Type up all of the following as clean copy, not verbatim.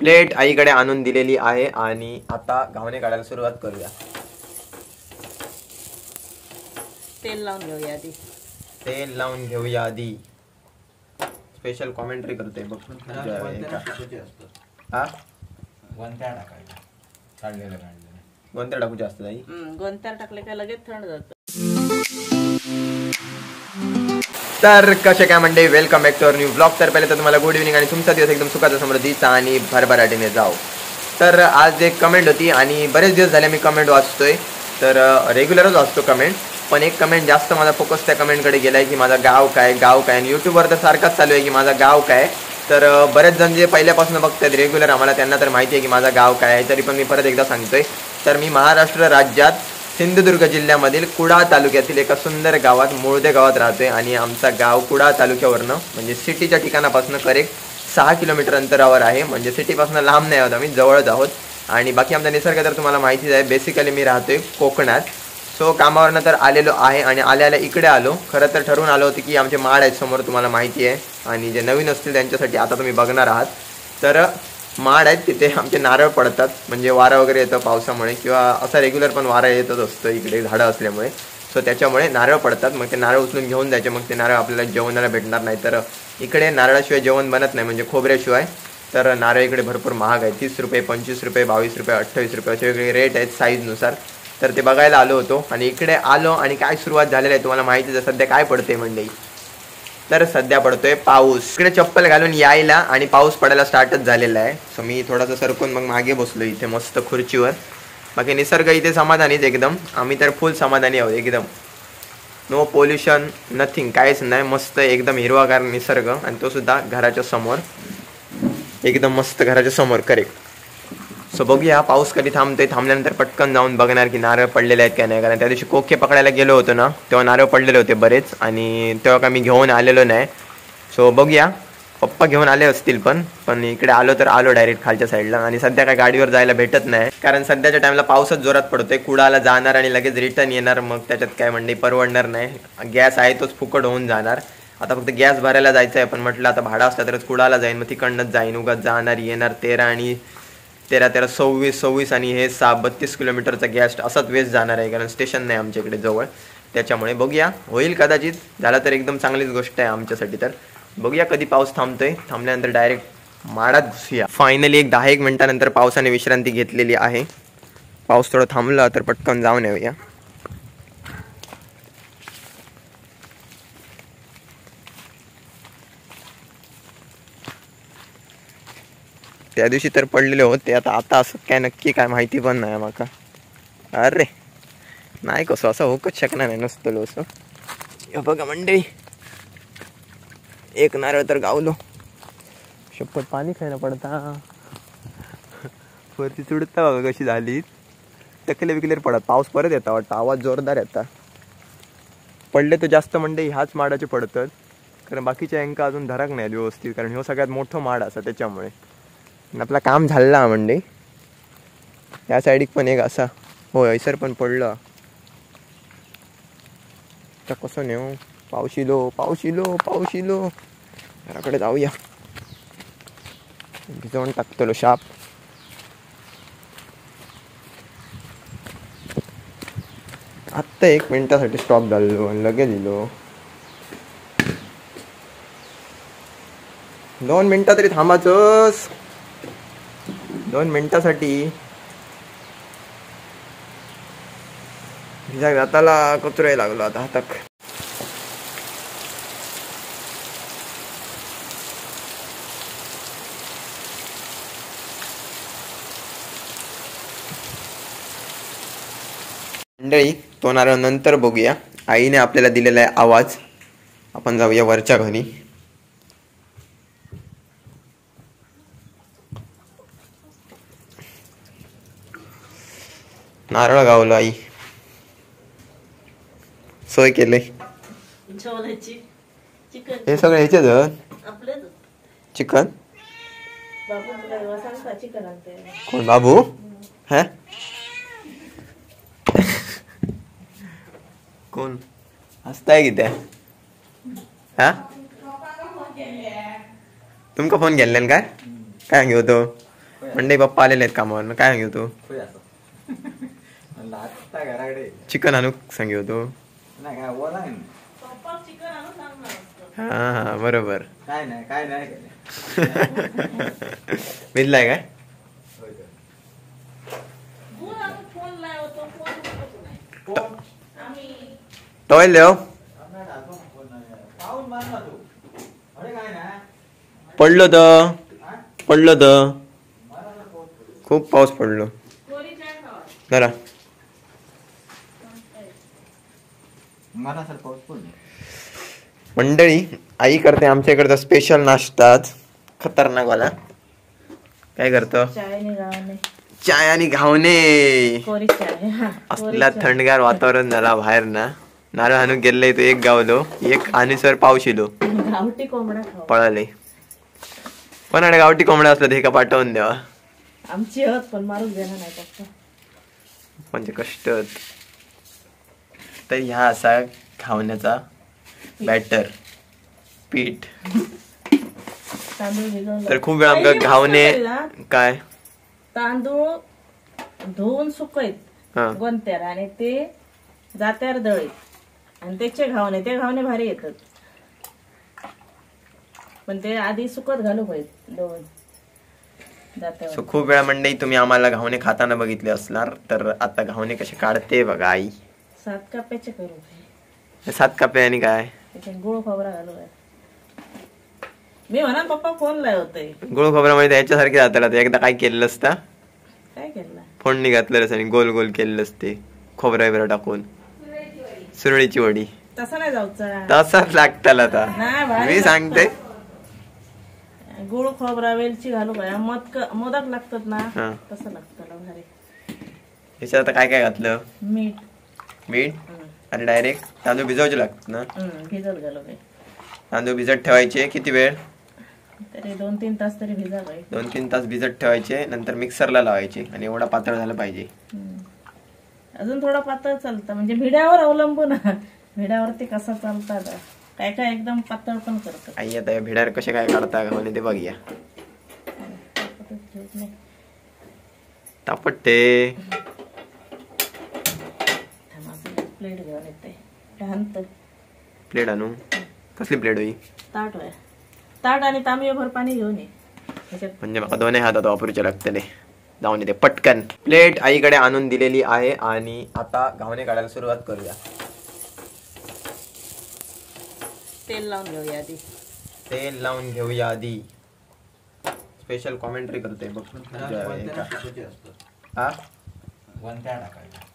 Plate आईकडे आणून दिलेली आहे आणि आता घावणे काढायला सुरुवात करूया. तेल लावून घेऊया आधी. तेल लावून घेऊया आधी. स्पेशल कॉमेंट्री करतोय बघ. हा गोंत्या टाकायला काढलेलं गोंत्या टाकू जास्त नाही. गोंत्या टाकले काय लगेच थंड जातं. तर कसे काय म्हणते, welcome back to our new blog. तर पहिले तर तुम्हाला गुड इव्हनिंग आणि तुमचा दिवस एकदम सुखाचा समृद्धीचा आणि भरभराटीने जाओ. तर आज एक कमेंट होती आणि बरेच दिवस झाले मी कमेंट वाचतोय. तर रेग्युलरच वाचतो कमेंट, पण एक कमेंट जास्त माझा फोकस त्या कमेंटकडे गेला आहे की माझा गाव काय आणि यूट्यूबवर तर सारखाच चालू आहे की माझा गाव काय. तर बरेच जण जे पहिल्यापासून बघतात रेग्युलर आम्हाला त्यांना तर माहिती आहे की माझा गाव काय आहे. तरी पण मी परत एकदा सांगतोय. तर मी महाराष्ट्र राज्यात सिंधुदुर्ग जिल्ह्यामधील कुडाळ तालुक्यातील एका सुंदर गावात मुळदे गावात राहतोय आणि आमचा गाव कुडाळ तालुक्यावरनं म्हणजे सिटीच्या ठिकाणापासून करेक्ट 6 किलोमीटर अंतरावर आहे. म्हणजे सिटीपासून लांब नाही आहोत, आम्ही जवळच आहोत. आणि बाकी आमचा निसर्ग तर तुम्हाला माहितीच आहे. बेसिकली मी राहतोय कोकणात. सो कामावरनं तर आलेलो आहे आणि आल्या इकडे आलो. खरं तर ठरवून आलो होतं की आमचे माड आहेत समोर, तुम्हाला माहिती आहे. आणि जे नवीन असतील त्यांच्यासाठी आता तुम्ही बघणार आहात. तर माड आहेत तिथे आमचे नारळ पडतात. म्हणजे वारा वगैरे येतं पावसामुळे किंवा असा रेग्युलर पण वारा येतच असतं इकडे झाडं असल्यामुळे. सो त्याच्यामुळे नारळ पडतात. मग ते नारळ उचलून घेऊन जायचे. मग ते नारळ आपल्याला जेवणाला भेटणार नाही. तर इकडे नारळाशिवाय जेवण बनत नाही, म्हणजे खोबऱ्याशिवाय. तर नारळ इकडे भरपूर महाग आहे. 30 रुपये, 25 रुपये, 22 रुपये, 28 रुपये असे वेगळे रेट आहेत साईजनुसार. तर ते बघायला आलो होतो आणि इकडे आलो आणि काय सुरुवात झालेली आहे तुम्हाला माहितीच आहे. सध्या काय पडते मंडळी, तर सध्या पडतोय पाऊस. इकडे चप्पल घालून यायला आणि पाऊस पडायला स्टार्टच झालेला आहे. सो मी थोडासा सरकून मग मागे बसलो इथे मस्त खुर्चीवर. बाकी निसर्ग इथे समाधानीच एकदम. आम्ही तर फुल समाधानी आहोत एकदम. नो पोल्युशन, नथिंग, काहीच नाही. मस्त एकदम हिरवागार निसर्ग आणि तो सुद्धा घराच्या समोर, एकदम मस्त घराच्या समोर करेक्ट. सो बघूया पाऊस कधी थांबतोय. थांबल्यानंतर पटकन जाऊन बघणार की नारळ पडलेले आहेत का नाही. कारण त्या दिवशी कोके पकडायला गेलो होतो ना, तेव्हा नारळ पडलेले होते बरेच आणि तेव्हा का मी घेऊन आलेलो नाही. सो बघूया, पप्पा घेऊन आले असतील पण इकडे आलो तर आलो डायरेक्ट खालच्या साईडला. आणि सध्या काय गाडीवर जायला भेटत नाही कारण सध्याच्या टाईमला पाऊसच जोरात पडतोय. कुडाला जाणार आणि लगेच रिटर्न येणार, मग त्याच्यात काय म्हणजे परवडणार नाही. गॅस आहे तोच फुकट होऊन जाणार. आता फक्त गॅस भरायला जायचं आहे, पण म्हटलं आता भाडं असलं तरच कुडाला जाईन. मग तिकडनंच जाईन, उगाच जाणार येणार. 13 आणि 13 26 आणि हे 32 किलोमीटरचा गॅस असाच वेस्ट जाणार आहे कारण स्टेशन नाही आमच्या इकडे जवळ. त्याच्यामुळे बघूया, होईल कदाचित. झालं तर एकदम चांगलीच गोष्ट आहे आमच्यासाठी. तर बघूया कधी पाऊस थांबतोय. थांबल्यानंतर डायरेक्ट माडात घुसूया. फायनली एक 10-1 मिनिटानंतर पावसाने विश्रांती घेतलेली आहे. पाऊस थोडं थांबला तर पटकन जाऊन येऊया. त्या दिवशी तर पडलेले होते. आता असं काय नक्की काय माहिती पण नाही माका. अरे नाही कसं असं होकच शकणार नाही नसतं असं. हे बघा मंडळी, एक नारळ तर गावलो. शपथ पाणी खायला पडता वरती चुडता बघा कशी झाली. टकले विकलेर पडत. पाऊस परत येता वाटतं, आवाज जोरदार येता. पडले तर जास्त मंडळी ह्याच माडाचे पडतात कारण बाकीच्या यांका अजून धराक नाही व्यवस्थित. कारण ह्यो सगळ्यात मोठं माड असा त्याच्यामुळे आपला काम झालं म्हणजे. त्या साईडिक पण एक असा हो ऐसर पण पडलं. तर कसं नेऊ, पाऊस इलो घराकडे जाऊया. भिजवून टाकतो शाप. आत्ता 1 मिनिटासाठी स्टॉप झालो आणि लगेच दिलो. 2 मिनिटं तरी थांबाचंच. 2 मिनिटासाठी हाताला कचरा लागलो आता हाताक. मंडळी तो नारळ नंतर बघूया. आईने आपल्याला दिलेला आहे आवाज. आपण जाऊया वरच्या घरी. नारळ गावलो आई. सोय केले हे सगळे ह्याचे चिकन. कोण बाबू हा कोण हसताय किती हा. तुमका फोन केलेला काय घेऊ तो मंडई पप्पा आलेले आहेत कामावर काय सांगू तू होय असं म्हणलं आत्ता घराकडे चिकन आणू सांगू तू नाही काय बोला नाही पप्पा चिकन आणून सांगणार असतं. हा बरोबर काय नाही केलं. भिजलाय काय होय तर. दूध आणून फोन लावतो, फोन उचलत नाही. कोण? आम्ही टॉयल देव आपल्याला आठवण कोण नाही. पाहून मार ना तू अरे काय ना पडलो तर हा? पडलो तर मारा ना पाऊस. खूप पाऊस पडलो कोरी चाय खावा. जरा मला सर पाऊस पडलो. मंडळी आई करते आमच्या इकडचा स्पेशल नाश्ता आज खतरनाक वाला काय करतो चाय निघावणे. चाय आणि घावणे कोरी चाय. हा, कोरी असला चाय. थंडगार वातावरण झाला बाहेर ना नारळ हाणून गेले तो एक गावलो एक आणि सर पाऊस येलो गावठी कोंबडा खावा. पळाले पण गावठी कोंबडा असला ते का पाठवून द्यावा आमची हत पण मारून देणार नाही पप्पा. म्हणजे कष्ट तर ह्या असा खावण्याचा बॅटर पीठ तांदूळ भिजवलं. तर खूप वेळा आमका पहिले घावणे मस्त केला. काय तांदूळ धुवून सुकयत हा गोंत्यार आणि ते जात्यार दळीत आणि त्याचे घावणे ते घावणे भारी येतात. पण ते आधी सुकत घालू पाहिजे दळून जात्यावर. सो खूप वेळा मंडळी तुम्ही आम्हाला घावणे खाताना बघितले असणार तर आता घावणे कसे काढते बघा आई 7 काप्याचे करू पाहिजे. 7 कापे आणि काय त्याच्यात गुळ खोबरा घालू आहे. मी म्हणा पप्पा फोन लावतोय. गुळ खोबऱ्यामध्ये याच्यासारखे जातात एकदा काय केलेलं असता काय केलं फोडणी घातलं आणि गोल गोल केलेलं असते खोबऱ्या बिबऱ्या टाकून सुरळीची वडी तसं नाही जाऊचा. तसाच लागताल आता नाही भारी मी सांगते लागतं. गुळ खोबरा वेलची घालू काय मोदक लागतात ना हा. तसं लागतं भारी. याच्यात आता काय काय घातलं मीठ मीठ आणि डायरेक्ट तांदूळ भिजवायचे लागतात ना भिजत घालू काय तांदूळ भिजत ठेवायचे किती वेळ तरी 2-3 तास तरी भिजा पाहिजे. 2-3 तास भिजत ठेवायचे नंतर मिक्सरला लावायचे आणि एवढा पातळ झालं पाहिजे अजून थोडा पातळ चालतं म्हणजे भिड्यावर अवलंबून भिड्यावरती कसं चालतात काय काय एकदम पातळ पण करतात. आई आता या भिड्यावर कसे काय काढता घावणे ते बघूया तापट्टे प्लेट घेऊन येते लहानत प्लेट आणू कसली प्लेट होई ताट आहे ताट आणि तांबे पाणी घेऊन ये त्याच्यात. म्हणजे मला दोन्ही हातात वापरूचे लागतले जाऊन येते पटकन प्लेट आईकडे आणून दिलेली आहे आणि आता घावणे काढायला सुरुवात करूया. तेल लावून घेऊया आधी. तेल लावून घेऊया आधी स्पेशल कॉमेंट्री करतोय बघ हा वंत्या टाकायला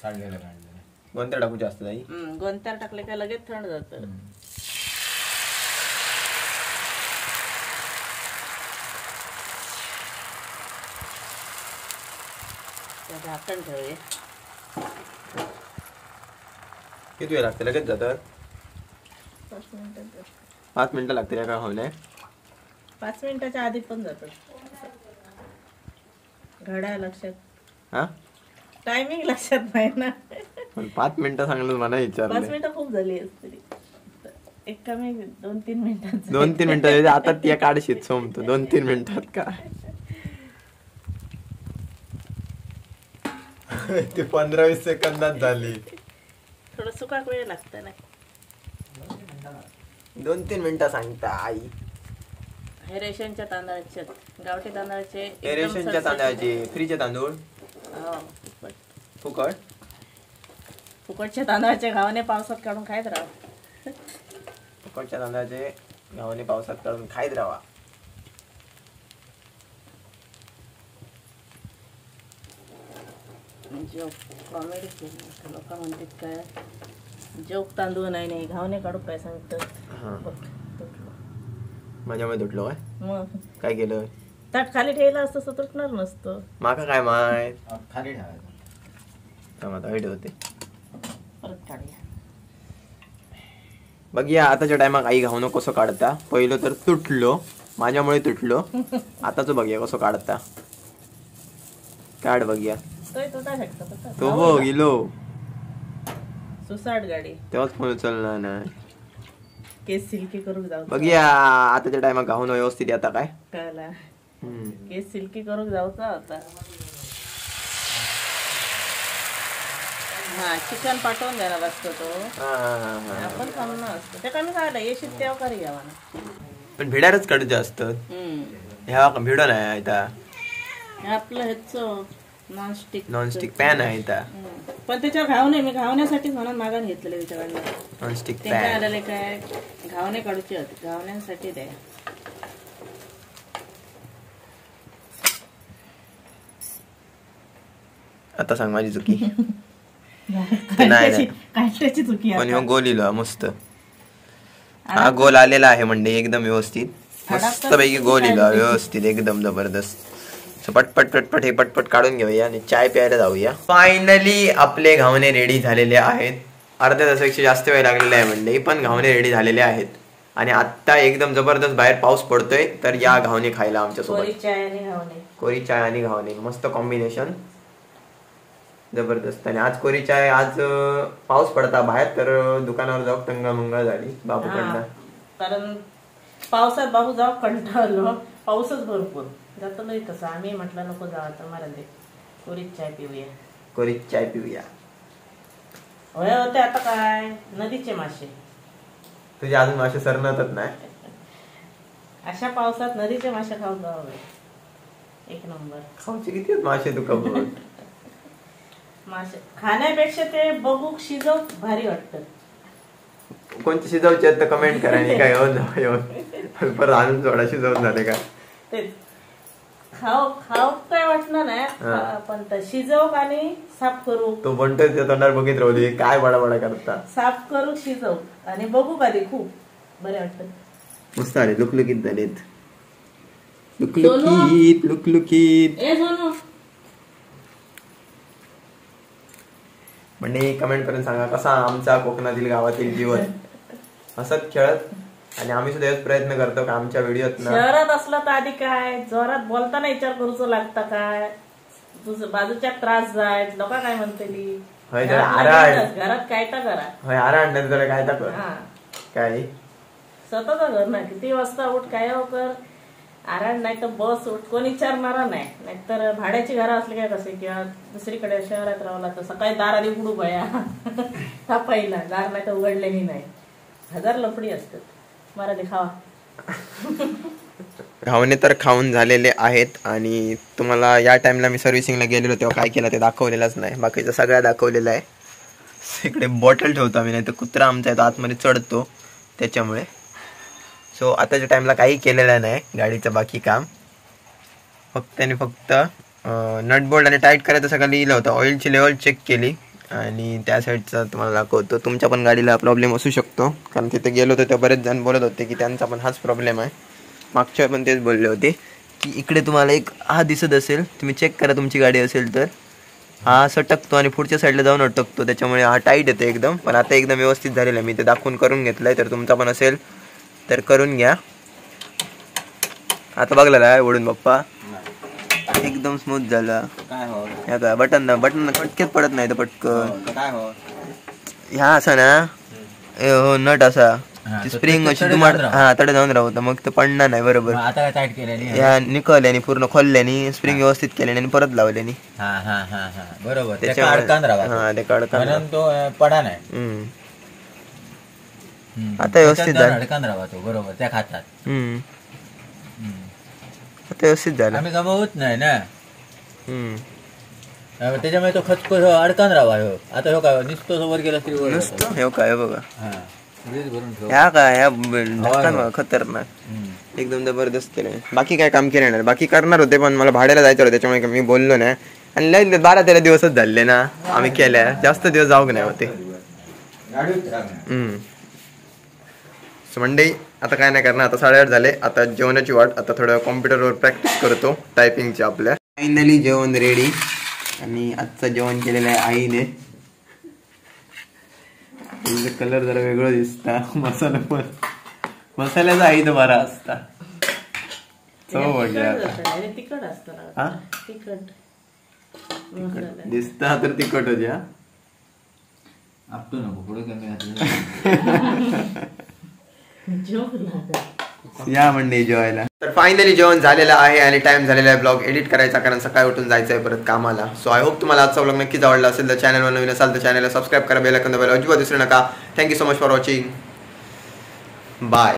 काढलेलं काढलेलं कोणत्या टाकू जास्त आई गोंत्यार टाकले काय लगेच थंड जातं. झाकण ठेवूया. किती वेळ लागते लगेच जातात 5 मिनिटात 5 मिनिटं लागते काय घावणे 5 मिनिटाच्या आधी पण जातात. घड्याळ लक्षात हा टायमिंग लक्षात नाही ना. पण 5 मिनिटं सांगलं मला 5 विचारले मिनिटं खूप झाली असतील. एक कमी 2-3 मिनिटात 2-3 मिनिटं आता ती काढशीत सोमतो 2-3 मिनिटात काय ते 15-20 सेकंदात झाली थोडं सुकाक वेळ लागतं ना. 2-3 मिनिटं सांगता आई हे रेशनच्या तांदळाचे गावठी तांदळाचे हे रेशनच्या तांदळाचे फ्रीचे तांदूळ फुकट फुकटच्या तांदळाचे घावणे पावसात काढून खायत राहा. फुकटच्या तांदळाचे घावणे पावसात काढून खाईत राहा. जोक कॉमेडी केली लोक म्हणतात काय जोक तांदूळ नाही घावणे काढू काय सांगतात बघ तुटलं. माझ्यामध्ये तुटलो काय मग काय केलं ताट खाली ठेवलं असतं तर तुटणार नसतं. माका काय माहित खाली ठेवायचं आता वाईट होते परत काढूया. बघूया आताच्या टायमाक आई घावणं कसं काढता पहिलं तर तुटलो माझ्यामुळे तुटलो आताच बघूया कसं काढता काढ बघूया तोय तुटा शकतो तो बघ गेलो सुसाट गाडी तेव्हाच फोन उचलला नाही केस सिल्की करून जाऊ बघूया आताच्या टायमात घावणं व्यवस्थित आता काय कळला केस सिल्की करूक जाऊचा होता. हा चिकन पाठवून देणार असतो तो. आपण खाऊन असतो ते कमी खायला येशील तेव्हा करी घ्यावा ना. पण भिडारच कडूचे असतात. ह्या भिडो नाही इथं. आपलं ह्याच नॉनस्टिक पॅन आहे इथं. पण त्याच्यावर घावणे मी घावण्यासाठीच म्हणून मागून घेतलेले त्याच्याकडनं. नॉनस्टिक ते पॅन काय आलेले काय घावणे काढूचे होते घावण्यासाठी द्या. आता सांग माझी चुकी. नाही काढल्याची चुकी. पण ह्यो गोल इलो मस्त. हा गोल आलेला आहे म्हणजे एकदम व्यवस्थित मस्त पैकी गोल इलो व्यवस्थित एकदम जबरदस्त. पटपट पटपट हे पटपट काढून घेऊया आणि चाय प्यायला जाऊया. फायनली आपले घावणे रेडी झालेले आहेत. अर्ध्या तासापेक्षा जास्त वेळ लागलेला आहे म्हणजे पण घावणे रेडी झालेले आहेत. आणि आता एकदम जबरदस्त बाहेर पाऊस पडतोय तर या घावणे खायला आमच्या सोबत. कोरी चाय आणि घावणे मस्त कॉम्बिनेशन जबरदस्त. आणि आज कोरी चाय आज पाऊस पडता बाहेर तर दुकानावर जाऊ टंगा मंगळ झाली बाबूकडनं. कारण पावसात बाबू जाऊ कंटाळलो. पाऊसच भरपूर जातो नाही तसं आम्ही म्हटलं नको जाऊ आता मला दे कोरीच चाय पिऊया. कोरीच चाय पिऊया. होय होते आता काय नदीचे मासे. तुझे अजून मासे सरणातच नाही. अशा पावसात नदीचे मासे खाऊ जावे एक नंबर. खाऊचे किती मासे तुका बघ. मासे खाण्यापेक्षा ते बघू शिजव भारी वाटत. कोणते शिजवचे आहेत तर कमेंट करा. आणि काय येऊन परत आणून सोडा शिजवून झाले का तेच खाऊ खाऊ काय वाटणार नाही. पण शिजव आणि साफ करू. तो म्हणतोय त्या तोंडावर बघित राहू काय बडा करता. साफ करू शिजव आणि बघू कधी खूप बरे वाटत. मस्त आले लुकलुकीत झालेत. लुकलुकीत लुकलुकीत. ए सोनू म्हणजे कमेंट करून सांगा कसा आमचा कोकणातील गावातील जीवन. हसत खेळत आणि आम्ही सुद्धा प्रयत्न करतो का आमच्या व्हिडिओत शहरात असला तर आधी काय जोरात बोलताना विचार करूच लागता काय बाजूच्या त्रास जाय लोक काय म्हणतली घरात काय तर करा आराड काय तर काय स्वतःच घर ना किती वाजता उठ काय कर आराड नाही तर बस उठ कोणी विचारणारा नाही. नाहीतर भाड्याची घरं असली काय कसे किंवा दुसरीकडे शहरात राहला तर सकाळी दार आधी उघडू बया हा पहिला दार नाही तर उघडलेली नाही. 1000 लफडी असतात. मला देखावा. घावणे तर खाऊन झालेले आहेत. आणि तुम्हाला या टाइमला मी सर्व्हिसिंगला गेलेलो तेव्हा काय केलं ते दाखवलेलंच नाही. बाकीचं सगळं दाखवलेलं आहे. इकडे बॉटल ठेवतो आम्ही नाही तर कुत्रा आमचा आहे तो आतमध्ये चढतो त्याच्यामुळे. सो आताच्या टाइमला काही केलेलं नाही गाडीचं बाकी काम. फक्त नट बोल्ट आणि टाईट करायचं सगळं लिहिलं होतं. ऑइलची लेवल चेक केली आणि त्या साईडचा तुम्हाला दाखवतो. तुमच्या पण गाडीला प्रॉब्लेम असू शकतो कारण तिथे गेलो होतो तेव्हा बरेच जण बोलत होते की त्यांचा पण हाच प्रॉब्लेम आहे. मागच्या पण तेच बोलले होते की इकडे तुम्हाला एक हा दिसत असेल तुम्ही चेक करा तुमची गाडी असेल तर हा सटकतो आणि पुढच्या साईडला जाऊन अटकतो त्याच्यामुळे हा टाईट येतो एकदम. पण आता एकदम व्यवस्थित झालेला आहे. मी ते दाखवून करून घेतलं आहे तर तुमचा पण असेल तर करून घ्या. आता बघलेला आहे ओढून बाप्पा एकदम स्मूथ झाला. काय बटन पटकेच पडत नाही तर पटकन ह्या असा ना हो नट असा स्प्रिंग अशी तुम्हाला हा तडे जाऊन राहू मग ते पडणार नाही बरोबर. ह्या निकल्याने पूर्ण खोलल्याने स्प्रिंग व्यवस्थित केल्याने आणि परत लावल्याने बरोबर ते कडकन तो पडा नाही. आता व्यवस्थित झालं बरोबर त्या खातात. आता व्यवस्थित झालं. आम्ही गमावत नाही ना त्याच्यामुळे तो खचखच अडकान राहा. आता हो काय नुसतं वर गेला तरी नुसतं हे काय बघा ह्या काय ह्या खतरनाक एकदम जबरदस्त केलं. बाकी काय काम केलं नाही. बाकी करणार होते पण मला भाड्याला जायचं होतं त्याच्यामुळे मी बोललो नाही. आणि लय 12-13 दिवसच झाले ना आम्ही केल्या. जास्त दिवस जाऊ नाही होते. मंडई आता काय नाही करणार. आता 8:30 झाले. आता जेवणाची वाट. आता थोडं कॉम्प्युटरवर प्रॅक्टिस करतो टायपिंगची आपल्या. फायनली जेवण रेडी आणि आजचं जेवण केलेलं आहे आईने. कलर जरा वेगळं दिसता. मसाला पण मसाल्याचा आई तर बरा असता. दिसता तर तिखट होती. आपतो नको पुढे कमी या मंडळी जेवायला. तर फायनली जेवण झालेलं आहे आणि टाइम झालेला आहे ब्लॉग एडिट करायचा, कारण सकाळी उठून जायचं आहे परत कामाला. सो आय होप तुम्हाला आजचा ब्लॉग नक्कीच आवडला असेल. तर चॅनलवर नवीन असाल तर चॅनलला सबस्क्राईब करा, बेल आयकॉन दाबायला अजिबात विसरू नका. Thank you so much for watching. Bye.